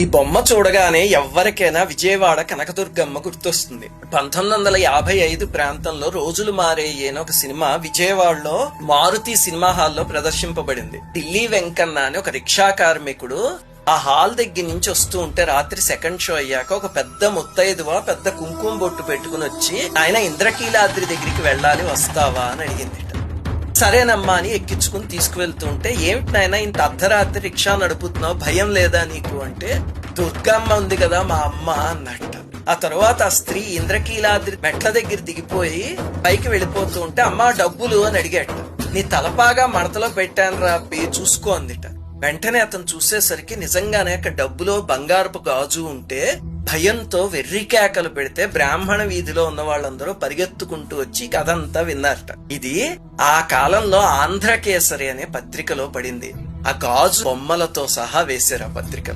ఈ బొమ్మ చూడగానే ఎవ్వరికైనా విజయవాడ కనకదుర్గమ్మ గుర్తొస్తుంది. 1955 ప్రాంతంలో రోజులు మారేయే అని ఒక సినిమా విజయవాడలో మారుతి సినిమా హాల్లో ప్రదర్శింపబడింది. ఢిల్లీ వెంకన్న అని ఒక రిక్షా కార్మికుడు ఆ హాల్ దగ్గర నుంచి వస్తూ ఉంటే రాత్రి సెకండ్ షో అయ్యాక ఒక పెద్ద ముత్తైదువ పెద్ద కుంకుమ బొట్టు పెట్టుకుని వచ్చి ఆయన ఇంద్రకీలాద్రి దగ్గరికి వెళ్ళాలి వస్తావా అని అడిగింది. సరేనమ్మా అని ఎక్కించుకుని తీసుకువెళ్తుంటే, ఏమిటి నాయనా ఇంత అర్ధరాత్రి రిక్షా నడుపుతున్నావు, భయం లేదా నీకు అంటే, దుర్గమ్మ ఉంది కదా మా అమ్మ అన్నట్ట. ఆ తర్వాత ఆ స్త్రీ ఇంద్రకీలాద్రి మెట్ల దగ్గర దిగిపోయి పైకి వెళ్ళిపోతూ ఉంటే, అమ్మా డబ్బులు అని అడిగాట. నీ తలపాగా మడతలో పెట్టాను రా చూసుకో అందిట. వెంటనే అతను చూసేసరికి నిజంగానే అక్కడ డబ్బులో బంగారపు గాజు ఉంటే భయంతో వెర్రి కేకలు పెడితే బ్రాహ్మణ వీధిలో ఉన్న వాళ్ళందరూ పరిగెత్తుకుంటూ వచ్చి కథంతా విన్నారట. ఇది ఆ కాలంలో ఆంధ్రకేసరి అనే పత్రికలో పడింది. ఆ గాజు బొమ్మలతో సహా వేశారు ఆ పత్రికలో.